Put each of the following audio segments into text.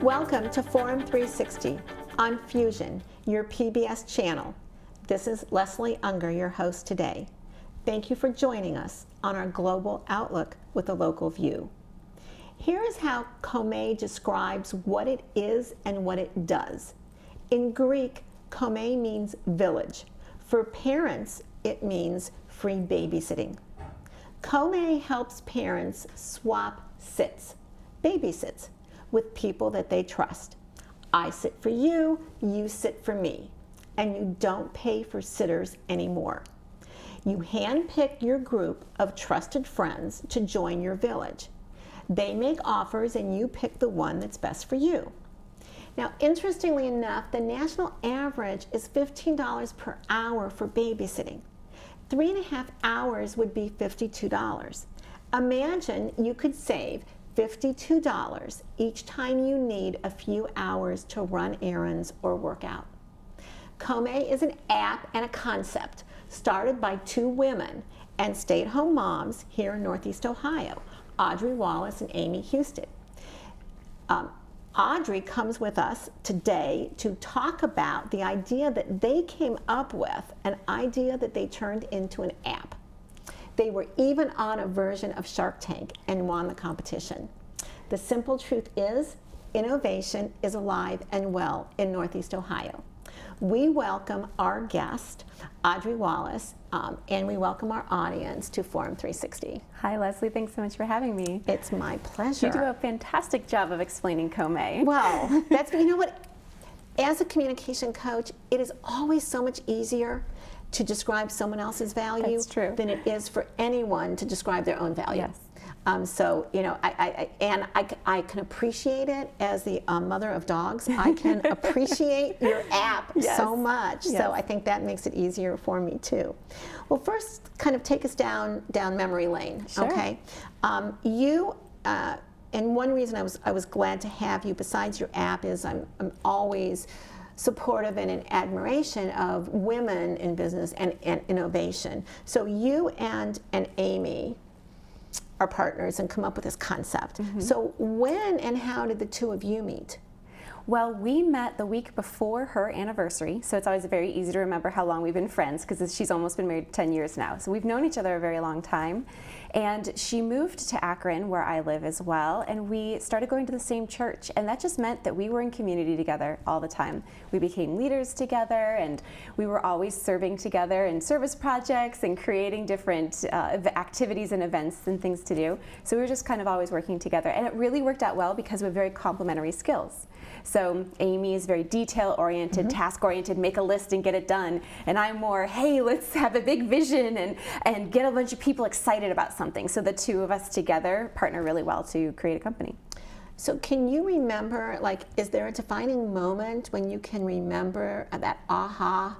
Welcome to Forum 360 on Fusion, your PBS channel. This is Leslie Ungar, your host today. Thank you for joining us on our global outlook with a local view. Here is how Komae describes what it is and what it does. In Greek, Komae means village. For parents, it means free babysitting. Komae helps parents swap sits, babysits, with people that they trust. I sit for you, you sit for me, and you don't pay for sitters anymore. You handpick your group of trusted friends to join your village. They make offers and you pick the one that's best for you. Now, interestingly enough, the national average is $15 per hour for babysitting. 3.5 hours would be $52. Imagine you could save $52 each time you need a few hours to run errands or work out. Komae is an app and a concept started by two women and stay-at-home moms here in Northeast Ohio, Audrey Wallace and Amy Houston. Audrey comes with us today to talk about the idea that they came up with, an idea that they turned into an app. They were even on a version of Shark Tank and won the competition. The simple truth is, innovation is alive and well in Northeast Ohio. We welcome our guest, Audrey Wallace, and we welcome our audience to Forum 360. Hi, Leslie. Thanks so much for having me. It's my pleasure. You do a fantastic job of explaining Komae. Well, that's, you know what? As a communication coach, it is always so much easier to describe someone else's value than it is for anyone to describe their own value. Yes. So, you know, I can appreciate it as the mother of dogs. I can appreciate your app so much. Yes. So I think that makes it easier for me too. Well, first, kind of take us down memory lane. Sure. Okay. And one reason I was glad to have you, besides your app, is I'm always supportive and in admiration of women in business and innovation. So you and Amy are partners and come up with this concept. Mm-hmm. So when and how did the two of you meet? Well, we met the week before her anniversary, so it's always very easy to remember how long we've been friends because she's almost been married 10 years now. So we've known each other a very long time. And she moved to Akron, where I live as well, and we started going to the same church. And that just meant that we were in community together all the time. We became leaders together, and we were always serving together in service projects and creating different activities and events and things to do. So we were just kind of always working together. And it really worked out well because we have very complementary skills. So Amy is very detail-oriented, task-oriented, make a list and get it done. And I'm more, hey, let's have a big vision and get a bunch of people excited about something. So the two of us together partner really well to create a company. So can you remember, like, is there a defining moment when you can remember that aha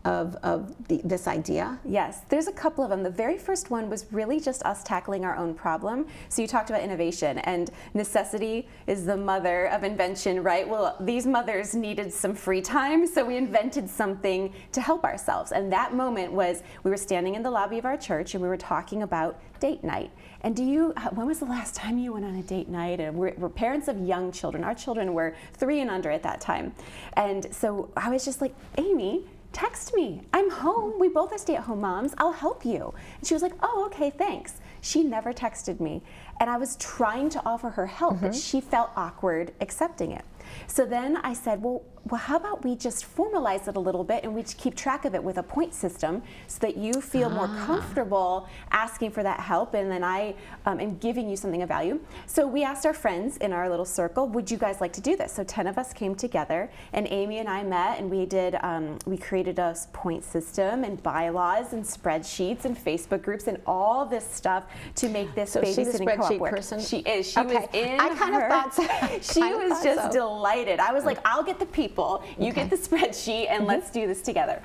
of this idea? Yes, there's a couple of them. The very first one was really just us tackling our own problem. So you talked about innovation, and necessity is the mother of invention, right? Well, these mothers needed some free time, so we invented something to help ourselves. And that moment was, we were standing in the lobby of our church and we were talking about date night. And when was the last time you went on a date night? And we're parents of young children. Our children were 3 and under at that time. And so I was just like, Amy, text me. I'm home. We both are stay-at-home moms. I'll help you. And she was like, oh, okay, thanks. She never texted me. And I was trying to offer her help, but she felt awkward accepting it. So then I said, well, how about we just formalize it a little bit and we just keep track of it with a point system so that you feel more comfortable asking for that help, and then I am giving you something of value. So we asked our friends in our little circle, would you guys like to do this? So 10 of us came together, and Amy and I met, and we created a point system and bylaws and spreadsheets and Facebook groups and all this stuff to make this babysitting co-op work. Person? She is. She was in I kind of thought so. She was just delighted. I was like, I'll get the people, you get the spreadsheet, and let's do this together.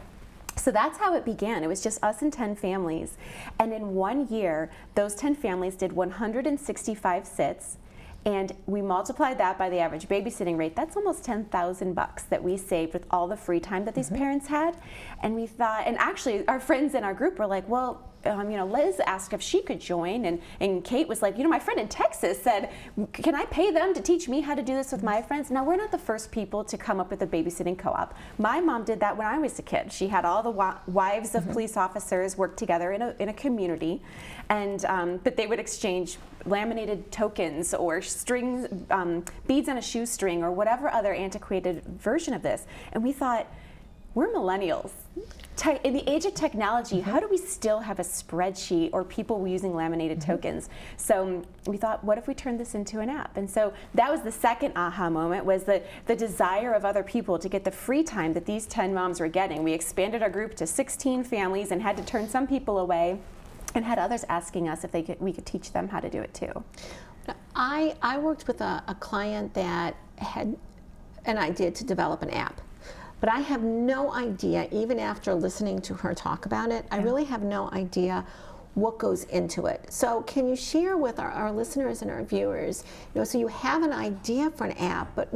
So that's how it began. It was just us and 10 families. And in 1 year, those 10 families did 165 sits. And we multiplied that by the average babysitting rate. That's almost $10,000 that we saved with all the free time that these parents had. And we thought, and actually our friends in our group were like, well, Liz asked if she could join, and Kate was like, my friend in Texas said, can I pay them to teach me how to do this with my friends? Now, we're not the first people to come up with a babysitting co-op. My mom did that when I was a kid. She had all the wives of police officers work together in a community, and but they would exchange laminated tokens or strings, beads on a shoestring, or whatever other antiquated version of this. And we thought, we're millennials. In the age of technology, how do we still have a spreadsheet or people using laminated tokens? So we thought, what if we turned this into an app? And so that was the second aha moment, was the desire of other people to get the free time that these 10 moms were getting. We expanded our group to 16 families and had to turn some people away, and had others asking us if we could teach them how to do it too. I worked with a client that had an idea to develop an app. But I have no idea, even after listening to her talk about it, I really have no idea what goes into it. So can you share with our listeners and our viewers, so you have an idea for an app, but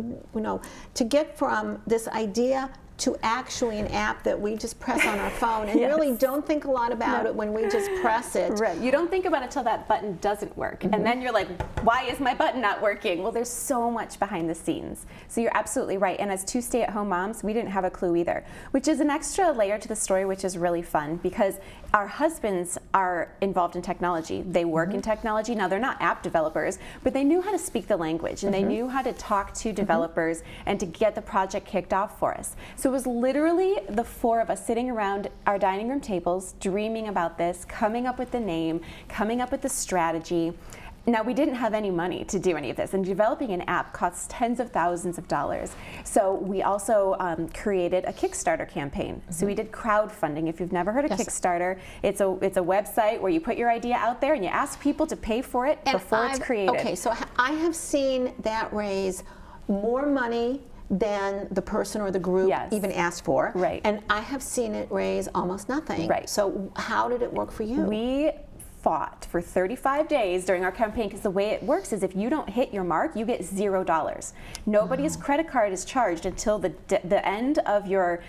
to get from this idea to actually an app that we just press on our phone and really don't think a lot about it when we just press it. Right. You don't think about it until that button doesn't work. And then you're like, why is my button not working? Well, there's so much behind the scenes. So you're absolutely right. And as two stay-at-home moms, we didn't have a clue either, which is an extra layer to the story, which is really fun, because our husbands are involved in technology. They work in technology. Now, they're not app developers, but they knew how to speak the language, and they knew how to talk to developers and to get the project kicked off for us. So it was literally the four of us sitting around our dining room tables, dreaming about this, coming up with the name, coming up with the strategy. Now, we didn't have any money to do any of this, and developing an app costs tens of thousands of dollars. So we also created a Kickstarter campaign. So we did crowdfunding. If you've never heard of Kickstarter, it's a website where you put your idea out there and you ask people to pay for it before it's created. Okay, so I have seen that raise more money than the person or the group even asked for. Right. And I have seen it raise almost nothing. Right. So how did it work for you? We fought for 35 days during our campaign, because the way it works is if you don't hit your mark, you get $0. Nobody's credit card is charged until the end of your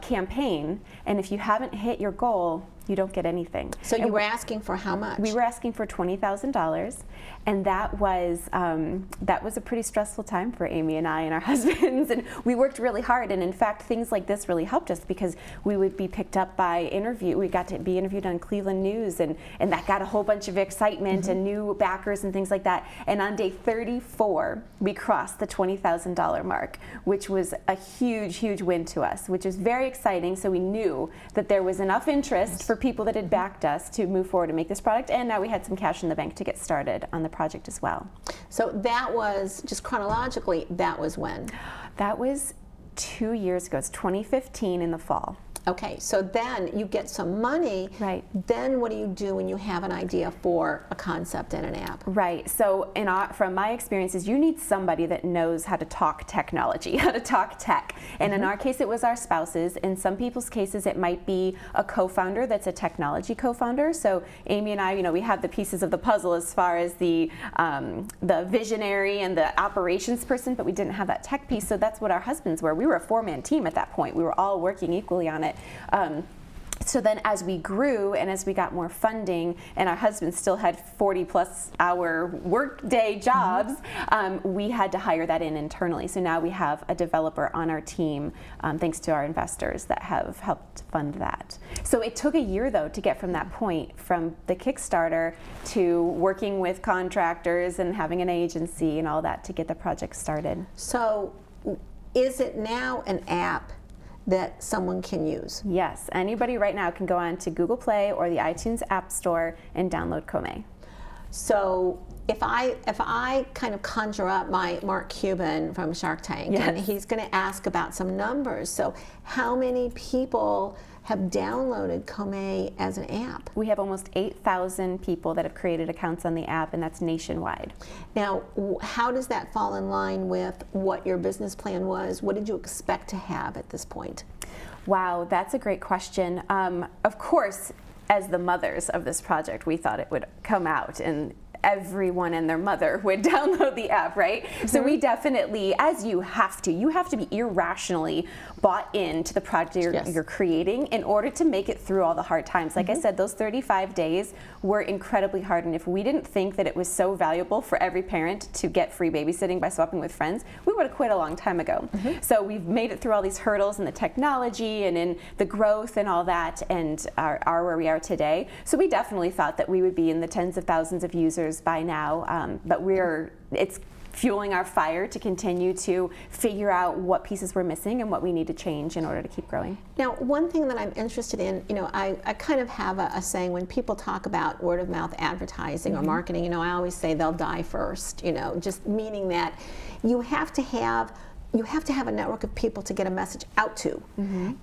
campaign, and if you haven't hit your goal, you don't get anything. So you were asking for how much? We were asking for $20,000, and that was a pretty stressful time for Amy and I and our husbands, and we worked really hard. And in fact, things like this really helped us, because we would be picked up by we got to be interviewed on Cleveland News, and that got a whole bunch of excitement and new backers and things like that. And on day 34, we crossed the $20,000 mark, which was a huge, huge win to us, which was very exciting. So we knew that there was enough interest for people that had backed us to move forward and make this product, and now we had some cash in the bank to get started on the project as well. So that was, just chronologically, that was when? That was 2 years ago. It's 2015 in the fall. Okay, so then you get some money. Right. Then what do you do when you have an idea for a concept and an app? Right. So from my experiences, you need somebody that knows how to talk technology, how to talk tech. And in our case, it was our spouses. In some people's cases, it might be a co-founder that's a technology co-founder. So Amy and I, we have the pieces of the puzzle as far as the visionary and the operations person, but we didn't have that tech piece. So that's what our husbands were. We were a four-man team at that point. We were all working equally on it. So then as we grew and as we got more funding, and our husbands still had 40-plus hour workday jobs, we had to hire that in internally. So now we have a developer on our team, thanks to our investors that have helped fund that. So it took a year, though, to get from that point, from the Kickstarter to working with contractors and having an agency and all that to get the project started. So is it now an app that someone can use? Yes, anybody right now can go on to Google Play or the iTunes App Store and download Komae. So if I kind of conjure up my Mark Cuban from Shark Tank, and he's going to ask about some numbers. So how many people have downloaded Komae as an app? We have almost 8,000 people that have created accounts on the app, and that's nationwide. Now, how does that fall in line with what your business plan was? What did you expect to have at this point? Wow, that's a great question. Of course, as the mothers of this project, we thought it would come out and everyone and their mother would download the app, right? So we definitely, as you have to be irrationally bought into the project you're creating in order to make it through all the hard times. Like I said, those 35 days were incredibly hard, and if we didn't think that it was so valuable for every parent to get free babysitting by swapping with friends, we would have quit a long time ago. So we've made it through all these hurdles in the technology and in the growth and all that, and are where we are today. So we definitely thought that we would be in the tens of thousands of users by now, but it's fueling our fire to continue to figure out what pieces we're missing and what we need to change in order to keep growing. Now, one thing that I'm interested in, I kind of have a saying when people talk about word of mouth advertising or marketing, I always say they'll die first, just meaning that you have to have a network of people to get a message out to,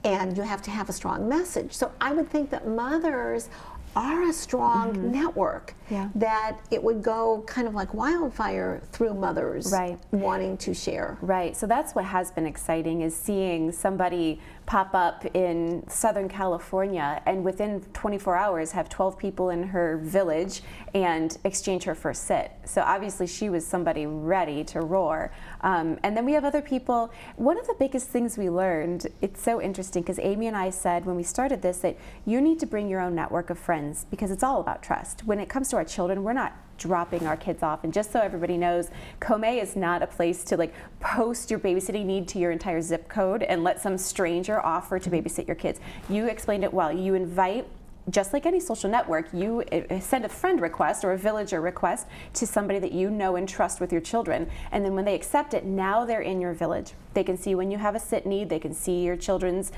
and you have to have a strong message. So I would think that mothers are a strong network, that it would go kind of like wildfire through mothers wanting to share. Right, so that's what has been exciting, is seeing somebody pop up in Southern California and within 24 hours have 12 people in her village and exchange her first sit. So obviously she was somebody ready to roar. And then we have other people. One of the biggest things we learned, it's so interesting, because Amy and I said when we started this that you need to bring your own network of friends, because it's all about trust. When it comes to our children, we're not dropping our kids off. And just so everybody knows, Komae is not a place to post your babysitting need to your entire zip code and let some stranger offer to babysit your kids. You explained it well. You invite, just like any social network, you send a friend request or a villager request to somebody that you know and trust with your children. And then when they accept it, now they're in your village. They can see when you have a sit need, they can see your children's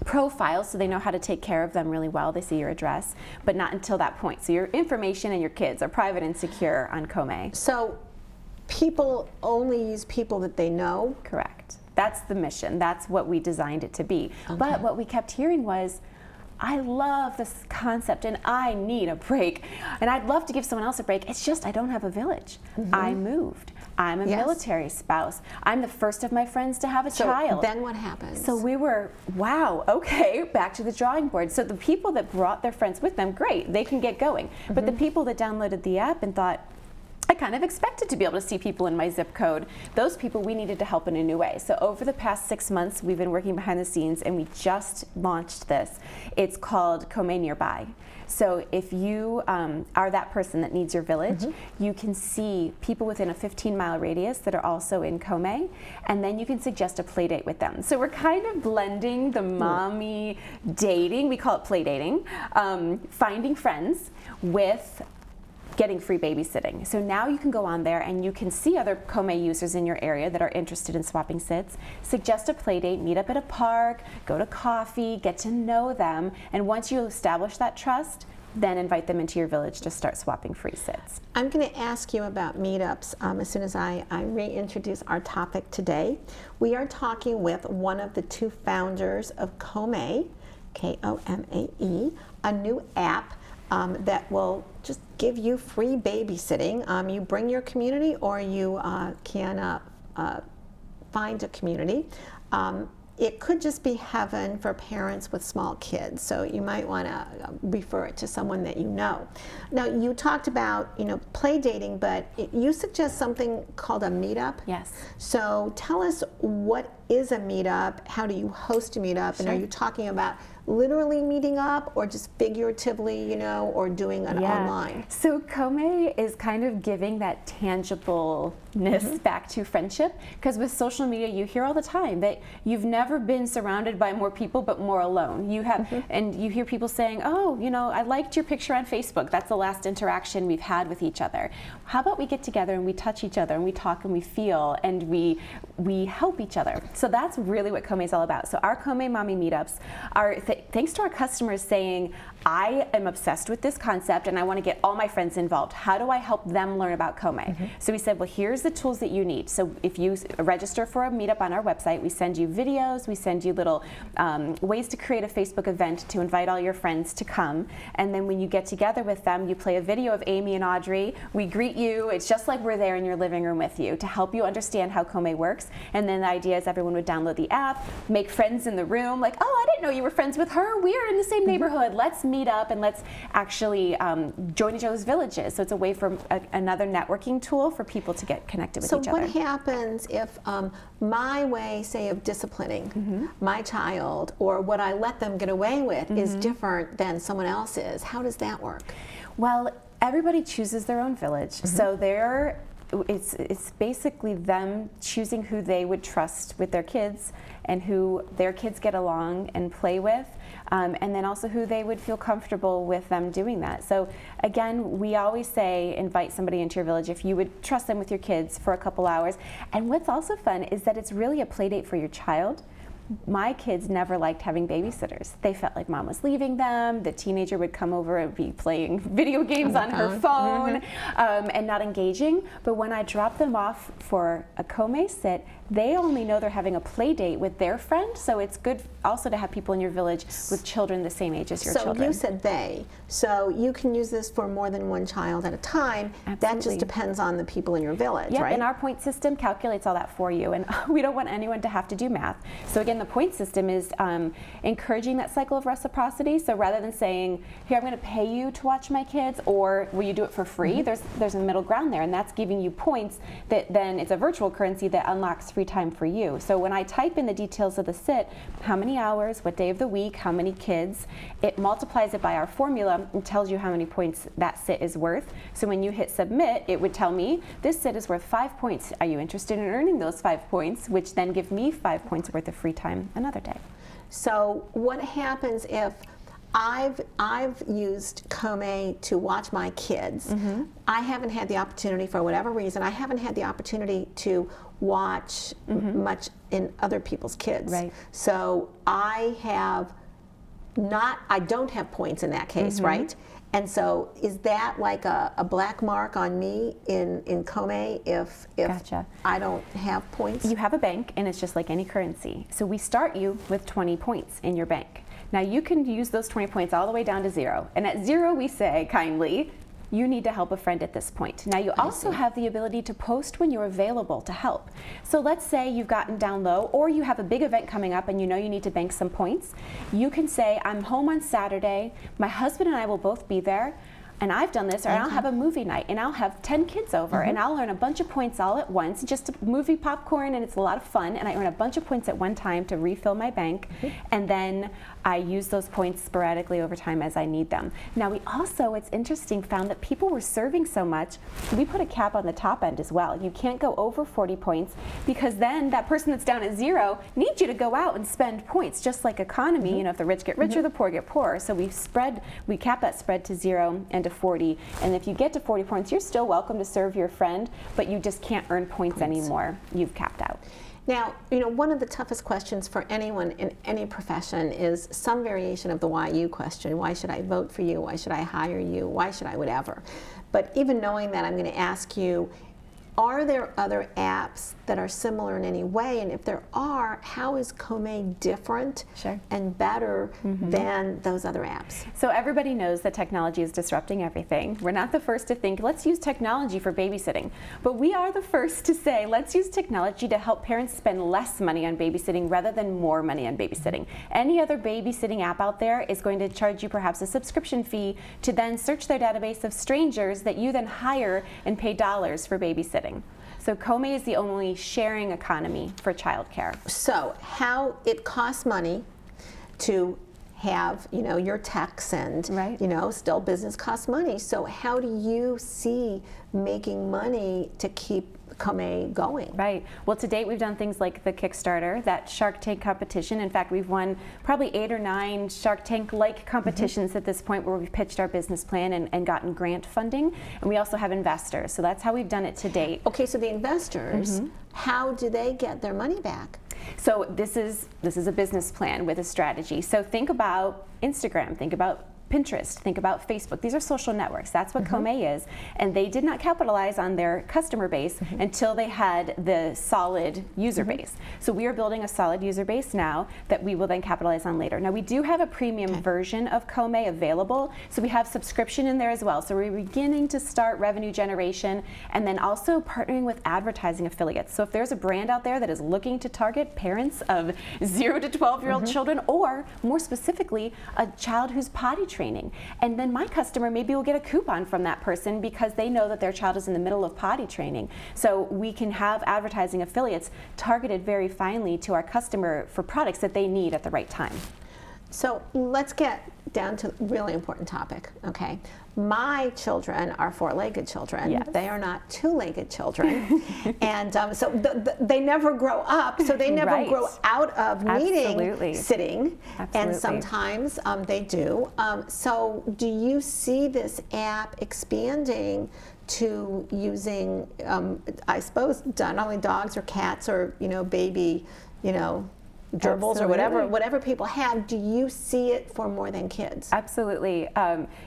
profiles, so they know how to take care of them really well. They see your address, but not until that point. So your information and your kids are private and secure on Komae. So people only use people that they know? Correct. That's the mission. That's what we designed it to be. But what we kept hearing was, I love this concept and I need a break. And I'd love to give someone else a break. It's just I don't have a village. I moved. I'm a military spouse. I'm the first of my friends to have a child. Then what happens? So we were, wow, okay, back to the drawing board. So the people that brought their friends with them, great, they can get going. But the people that downloaded the app and thought, I kind of expected to be able to see people in my zip code, those people we needed to help in a new way. So over the past 6 months, we've been working behind the scenes and we just launched this. It's called Komae Nearby. So if you are that person that needs your village, you can see people within a 15-mile radius that are also in Komae, and then you can suggest a play date with them. So we're kind of blending the mommy dating, we call it play dating, finding friends with getting free babysitting. So now you can go on there and you can see other Komae users in your area that are interested in swapping sits, suggest a play date, meet up at a park, go to coffee, get to know them, and once you establish that trust, then invite them into your village to start swapping free sits. I'm going to ask you about meetups as soon as I reintroduce our topic today. We are talking with one of the two founders of Komae, K-O-M-A-E, a new app that will just give you free babysitting. You bring your community, or you can find a community. It could just be heaven for parents with small kids, so you might want to refer it to someone that you know. Now, you talked about play dating, but you suggest something called a meetup. Yes. So tell us, what is a meetup? How do you host a meetup? And are you talking about literally meeting up, or just figuratively, or doing an online? So Komae is kind of giving that tangibleness back to friendship, because with social media you hear all the time that you've never been surrounded by more people but more alone. You have, and you hear people saying, oh, I liked your picture on Facebook. That's the last interaction we've had with each other. How about we get together and we touch each other and we talk and we feel and we help each other. So that's really what Komae is all about. So our Komae Mommy meetups are thanks to our customers saying, I am obsessed with this concept and I want to get all my friends involved. How do I help them learn about Komae? So we said, well, here's the tools that you need. So if you register for a meetup on our website, we send you videos, we send you little ways to create a Facebook event to invite all your friends to come. And then when you get together with them, you play a video of Amy and Audrey. We greet you. It's just like we're there in your living room with you to help you understand how Komae works. And then the idea is everyone everyone would download the app, make friends in the room, like, oh, I didn't know you were friends with her. We are in the same neighborhood. Let's meet up and let's actually join each other's villages. So it's a way for another networking tool for people to get connected with each other. So what happens if my way, say, of disciplining my child, or what I let them get away with, is different than someone else's? How does that work? Well, everybody chooses their own village. So it's basically them choosing who they would trust with their kids and who their kids get along and play with, and then also who they would feel comfortable with them doing that. So again, we always say invite somebody into your village if you would trust them with your kids for a couple hours. And what's also fun is that it's really a play date for your child. My kids never liked having babysitters. They felt like mom was leaving them. The teenager would come over and be playing video games on her phone and not engaging. But when I drop them off for a Komae sit, they only know they're having a play date with their friend. So it's good also to have people in your village with children the same age as your children. So you said they. So you can use this for more than one child at a time. Absolutely. That just depends on the people in your village, right? And our point system calculates all that for you. And we don't want anyone to have to do math. So again, the point system is encouraging that cycle of reciprocity. So rather than saying, here, I'm going to pay you to watch my kids, or will you do it for free? There's a middle ground there, and that's giving you points that then it's a virtual currency that unlocks free time for you. So when I type in the details of the sit, how many hours, what day of the week, how many kids, it multiplies it by our formula and tells you how many points that sit is worth. So when you hit submit, it would tell me this sit is worth 5 points. Are you interested in earning those 5 points, which then give me 5 points worth of free time another day. So what happens if I've used Komae to watch my kids. I haven't had the opportunity, for whatever reason, I haven't had the opportunity to watch much in other people's kids. Right. So I don't have points in that case, right? And so is that like a black mark on me in Komae if Gotcha. I don't have points? You have a bank, and it's just like any currency. So we start you with 20 points in your bank. Now you can use those 20 points all the way down to 0. And at 0, we say kindly, you need to help a friend at this point. Now you also have the ability to post when you're available to help. So let's say you've gotten down low, or you have a big event coming up and you know you need to bank some points. You can say, I'm home on Saturday, my husband and I will both be there, and I've done this, or I'll have a movie night, and I'll have 10 kids over, and I'll earn a bunch of points all at once, just a movie popcorn, and it's a lot of fun, and I earn a bunch of points at one time to refill my bank, and then I use those points sporadically over time as I need them. Now we also, it's interesting, found that people were serving so much, we put a cap on the top end as well. You can't go over 40 points, because then that person that's down at 0 needs you to go out and spend points, just like economy. You know, if the rich get richer, the poor get poorer. So we cap that spread to 0 and to 40. And if you get to 40 points, you're still welcome to serve your friend, but you just can't earn points anymore. You've capped out. Now, you know, one of the toughest questions for anyone in any profession is some variation of the why you question. Why should I vote for you? Why should I hire you? Why should I whatever? But even knowing that, I'm going to ask you, are there other apps that are similar in any way? And if there are, how is Komae different and better than those other apps? So everybody knows that technology is disrupting everything. We're not the first to think, let's use technology for babysitting. But we are the first to say, let's use technology to help parents spend less money on babysitting rather than more money on babysitting. Any other babysitting app out there is going to charge you perhaps a subscription fee to then search their database of strangers that you then hire and pay dollars for babysitting. So Komae is the only sharing economy for childcare. So how it costs money to have, you know, your techs and, you know, still business costs money. So how do you see making money to keep Komae going? Right. Well, to date, we've done things like the Kickstarter, that Shark Tank competition. In fact, we've won probably 8 or 9 Shark Tank-like competitions at this point where we've pitched our business plan and gotten grant funding. And we also have investors. So that's how we've done it to date. Okay, so the investors, how do they get their money back? So this is a business plan with a strategy. So think about Instagram, think about Pinterest, think about Facebook. These are social networks. That's what Komae is. And they did not capitalize on their customer base until they had the solid user base. So we are building a solid user base now that we will then capitalize on later. Now we do have a premium version of Komae available. So we have subscription in there as well. So we're beginning to start revenue generation and then also partnering with advertising affiliates. So if there's a brand out there that is looking to target parents of 0 to 12-year-old children, or more specifically, a child who's potty training. And then my customer maybe will get a coupon from that person because they know that their child is in the middle of potty training. So we can have advertising affiliates targeted very finely to our customer for products that they need at the right time. So let's get down to a really important topic, okay? My children are four-legged children. Yes. They are not two-legged children. And so they never grow up, so they never grow out of needing sitting. And sometimes they do. So do you see this app expanding to using, I suppose, not only dogs or cats or, baby, gerbils or whatever people have? Do you see it for more than kids? Absolutely.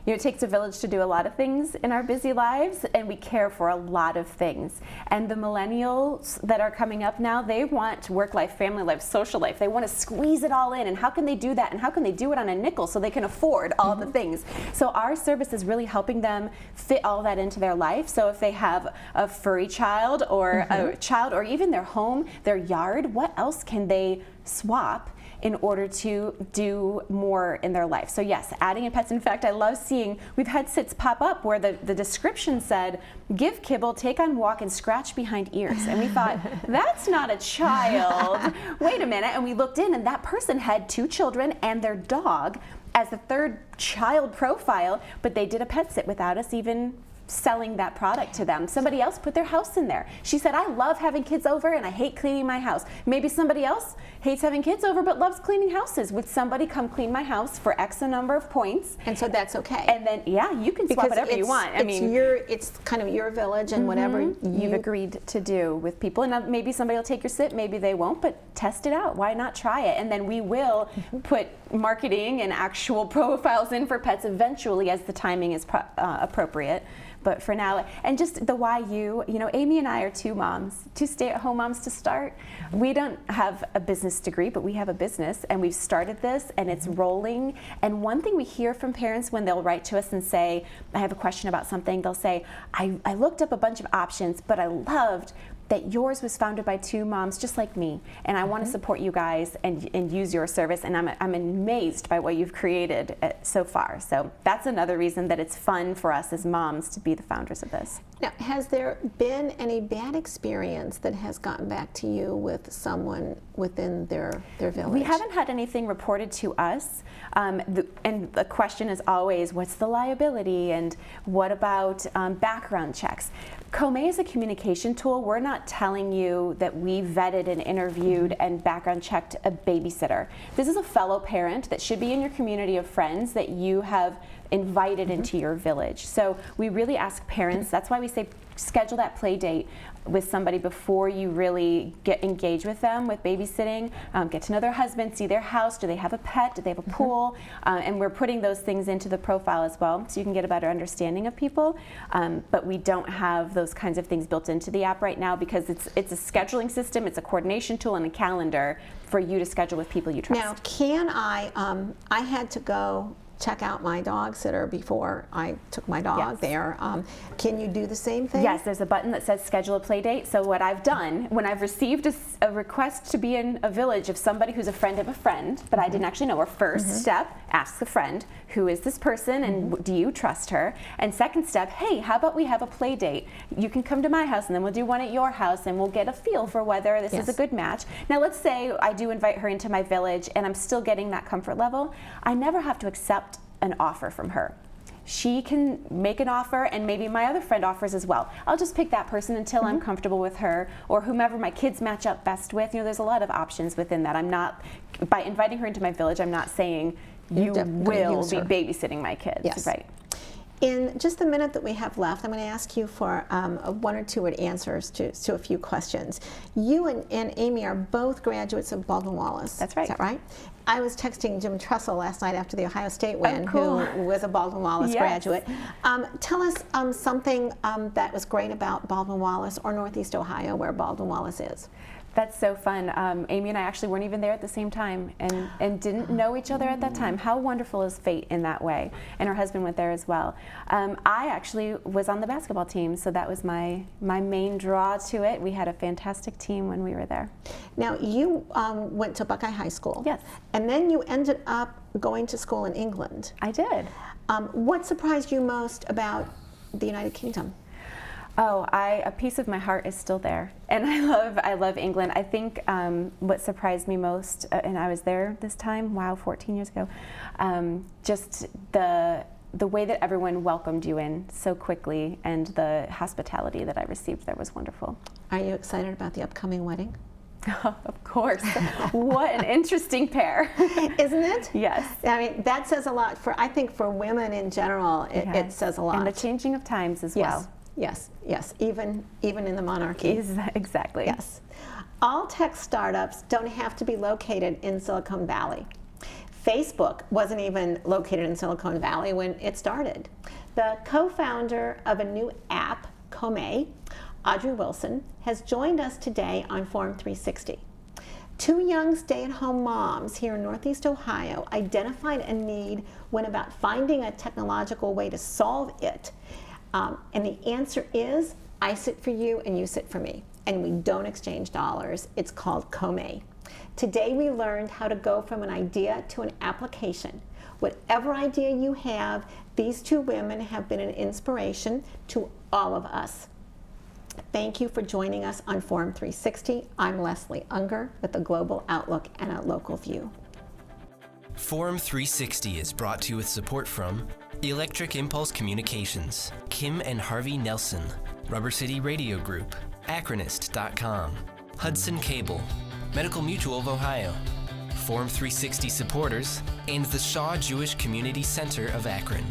It takes a village to do a lot of things in our busy lives, and we care for a lot of things. And the millennials that are coming up now, they want work life, family life, social life. They want to squeeze it all in. And how can they do that? And how can they do it on a nickel so they can afford all the things? So our service is really helping them fit all that into their life. So if they have a furry child or a child, or even their home, their yard, what else can they swap in order to do more in their life? So yes, adding in pets. In fact, I love seeing, we've had sits pop up where the description said, give kibble, take on walk, and scratch behind ears. And we thought, that's not a child. Wait a minute. And we looked in, and that person had 2 children and their dog as the 3rd child profile, but they did a pet sit without us even selling that product to them. Somebody else put their house in there. She said, I love having kids over and I hate cleaning my house. Maybe somebody else hates having kids over but loves cleaning houses. Would somebody come clean my house for X a number of points? And so that's okay. And then, yeah, you can swap whatever you want. It's kind of your village, and whatever you've agreed to do with people. And maybe somebody will take your sit, maybe they won't, but test it out. Why not try it? And then we will put marketing and actual profiles in for pets eventually as the timing is appropriate. But for now, and just the why you, Amy and I are 2 moms, 2 stay-at-home moms to start. We don't have a business degree, but we have a business, and we've started this, and it's rolling. And one thing we hear from parents when they'll write to us and say, I have a question about something, they'll say, I looked up a bunch of options, but I loved that yours was founded by 2 moms just like me, and I want to support you guys and use your service, and I'm amazed by what you've created so far. So that's another reason that it's fun for us as moms to be the founders of this. Now, has there been any bad experience that has gotten back to you with someone within their village? We haven't had anything reported to us, and the question is always, what's the liability, and what about background checks? Komae is a communication tool. We're not telling you that we vetted and interviewed and background checked a babysitter. This is a fellow parent that should be in your community of friends that you have invited into your village. So we really ask parents, that's why we say schedule that play date with somebody before you really get engaged with them with babysitting. Get to know their husband, see their house, do they have a pet, do they have a pool, and we're putting those things into the profile as well so you can get a better understanding of people. But we don't have those kinds of things built into the app right now because it's a scheduling system, it's a coordination tool, and a calendar for you to schedule with people you trust. Now, can I had to go check out my dog sitter before I took my dog there. Can you do the same thing? Yes, there's a button that says schedule a play date. So what I've done, when I've received a request to be in a village of somebody who's a friend of a friend, but I didn't actually know her, first step, ask the friend, who is this person and do you trust her? And second step, hey, how about we have a play date? You can come to my house and then we'll do one at your house and we'll get a feel for whether this is a good match. Now let's say I do invite her into my village and I'm still getting that comfort level. I never have to accept an offer from her. She can make an offer and maybe my other friend offers as well. I'll just pick that person until I'm comfortable with her or whomever my kids match up best with. There's a lot of options within that. I'm not, by inviting her into my village, I'm not saying you will be babysitting my kids. Yes. Right. In just the minute that we have left, I'm going to ask you for one or two word answers to a few questions. You and Amy are both graduates of Baldwin Wallace. That's right. Is that right? I was texting Jim Trussell last night after the Ohio State win, cool. who was a Baldwin Wallace Yes. graduate. Tell us something that was great about Baldwin Wallace or Northeast Ohio, where Baldwin Wallace is. That's so fun. Amy and I actually weren't even there at the same time and didn't know each other at that time. How wonderful is fate in that way? And her husband went there as well. I actually was on the basketball team, so that was my main draw to it. We had a fantastic team when we were there. Now, you went to Buckeye High School. Yes. And then you ended up going to school in England. I did. What surprised you most about the United Kingdom? Oh, a piece of my heart is still there, and I love England. I think what surprised me most, and I was there this time, wow, 14 years ago, just the way that everyone welcomed you in so quickly, and the hospitality that I received there was wonderful. Are you excited about the upcoming wedding? Of course. What an interesting pair. Isn't it? Yes. I mean, that says a lot I think for women in general, it says a lot. And the changing of times as well. Yes, even in the monarchy. Exactly. Yes. All tech startups don't have to be located in Silicon Valley. Facebook wasn't even located in Silicon Valley when it started. The co-founder of a new app, Komae, Audrey Wilson, has joined us today on Forum 360. Two young stay-at-home moms here in Northeast Ohio identified a need, went about finding a technological way to solve it. And the answer is, I sit for you and you sit for me. And we don't exchange dollars. It's called Komae. Today we learned how to go from an idea to an application. Whatever idea you have, these two women have been an inspiration to all of us. Thank you for joining us on Forum 360. I'm Leslie Ungar with a global outlook and a local view. Forum 360 is brought to you with support from Electric Impulse Communications, Kim and Harvey Nelson, Rubber City Radio Group, Acronist.com, Hudson Cable, Medical Mutual of Ohio, Forum 360 supporters, and the Shaw Jewish Community Center of Akron.